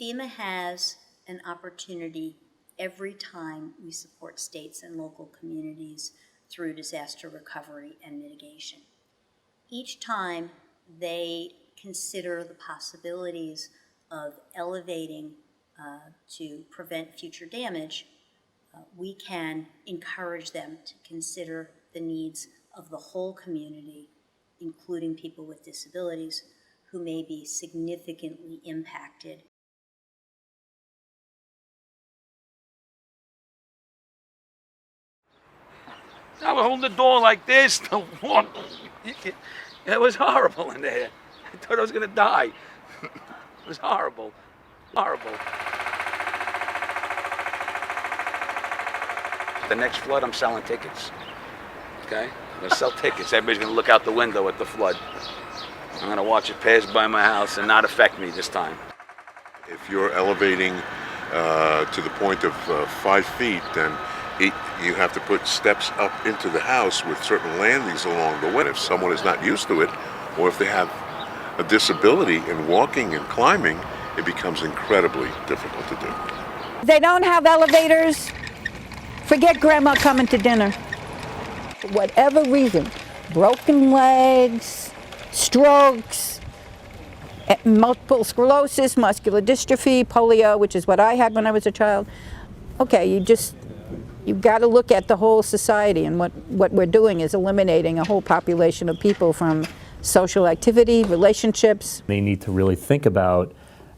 FEMA has an opportunity every time we support states and local communities through disaster recovery and mitigation. Each time they consider the possibilities of elevating to prevent future damage, we can encourage them to consider the needs of the whole community, including people with disabilities who may be significantly impacted. I was holding the door like this. It was horrible in there. I thought I was gonna die. It was horrible, horrible. The next flood, I'm selling tickets. Okay? I'm gonna sell tickets. Everybody's gonna look out the window at the flood. I'm gonna watch it pass by my house and not affect me this time. If you're elevating to the point of 5 feet, then you have to put steps up into the house with certain landings along the way. If someone is not used to it, or if they have a disability in walking and climbing, it becomes incredibly difficult to do. They don't have elevators. Forget grandma coming to dinner. For whatever reason, broken legs, strokes, multiple sclerosis, muscular dystrophy, polio, which is what I had when I was a child. Okay, you've got to look at the whole society, and what we're doing is eliminating a whole population of people from social activity, relationships. They need to really think about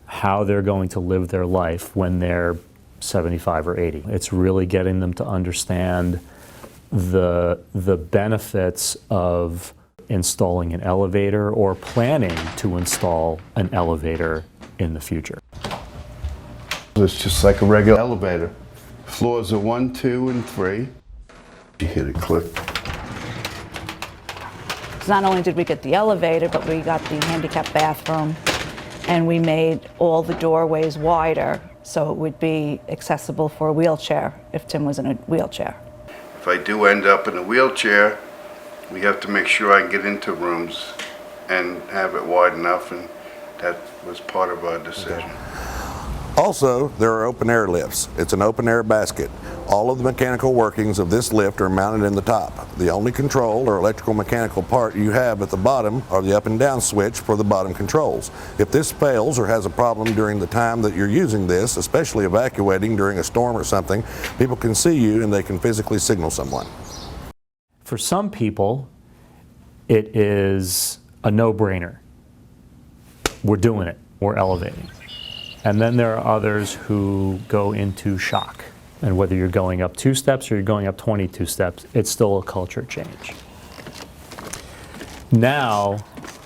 how they're going to live their life when they're 75 or 80. It's really getting them to understand the benefits of installing an elevator or planning to install an elevator in the future. It's just like a regular elevator. Floors are 1, 2, and 3. You hit it, click. Not only did we get the elevator, but we got the handicap bathroom, and we made all the doorways wider so it would be accessible for a wheelchair if Tim was in a wheelchair. If I do end up in a wheelchair, we have to make sure I can get into rooms and have it wide enough, and that was part of our decision. Also, there are open air lifts. It's an open air basket. All of the mechanical workings of this lift are mounted in the top. The only control or electrical mechanical part you have at the bottom are the up and down switch for the bottom controls. If this fails or has a problem during the time that you're using this, especially evacuating during a storm or something, people can see you and they can physically signal someone. For some people, it is a no-brainer. We're doing it. We're elevating. And then there are others who go into shock. And whether you're going up 2 steps or you're going up 22 steps, it's still a culture change. Now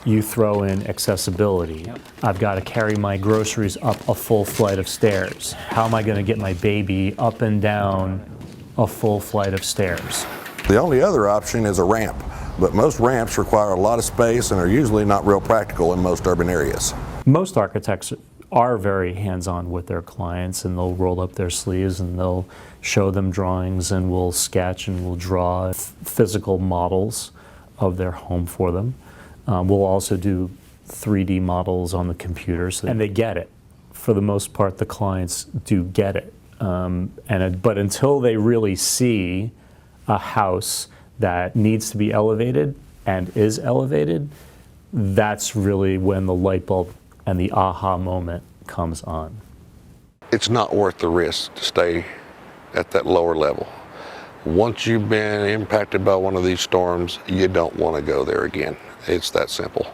you throw in accessibility. Yep. I've got to carry my groceries up a full flight of stairs. How am I going to get my baby up and down a full flight of stairs? The only other option is a ramp, but most ramps require a lot of space and are usually not real practical in most urban areas. Most architects are very hands-on with their clients, and they'll roll up their sleeves and they'll show them drawings, and we'll sketch and we'll draw physical models of their home for them. We'll also do 3D models on the computer, and they get it. For the most part, the clients do get it. But until they really see a house that needs to be elevated and is elevated, that's really when the light bulb and the aha moment comes on. It's not worth the risk to stay at that lower level. Once you've been impacted by one of these storms, you don't want to go there again. It's that simple.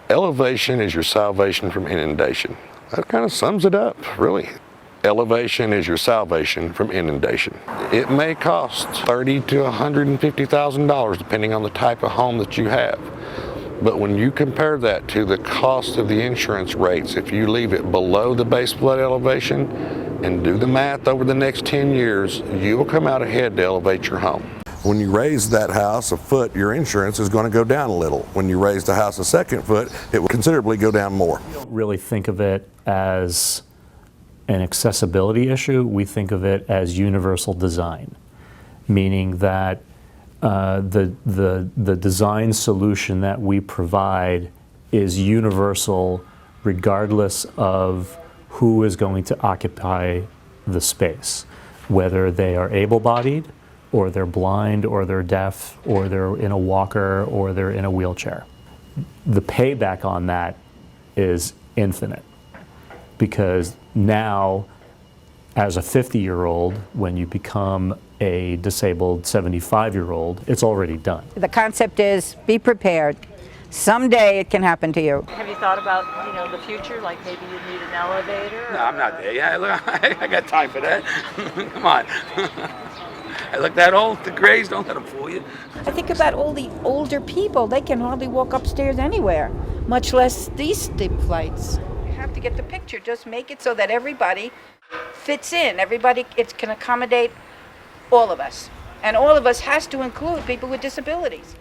Elevation is your salvation from inundation. That kind of sums it up, really. Elevation is your salvation from inundation. It may cost $30,000 to $150,000 depending on the type of home that you have. But when you compare that to the cost of the insurance rates, if you leave it below the base flood elevation and do the math over the next 10 years, you will come out ahead to elevate your home. When you raise that house a foot, your insurance is going to go down a little. When you raise the house a second foot, it will considerably go down more. We don't really think of it as an accessibility issue. We think of it as universal design, meaning that the design solution that we provide is universal regardless of who is going to occupy the space, whether they are able-bodied, or they're blind, or they're deaf, or they're in a walker, or they're in a wheelchair. The payback on that is infinite, because now, as a 50-year-old, when you become a disabled 75-year-old, it's already done. The concept is be prepared. Someday it can happen to you. Have you thought about, you know, the future? Like maybe you need an elevator? No, I'm not there. Yeah, look, I got time for that. Come on. I look that old. The grays, don't let them fool you. I think about all the older people. They can hardly walk upstairs anywhere, much less these steep flights. You have to get the picture. Just make it so that everybody fits in. Everybody, it can accommodate all of us. And all of us has to include people with disabilities.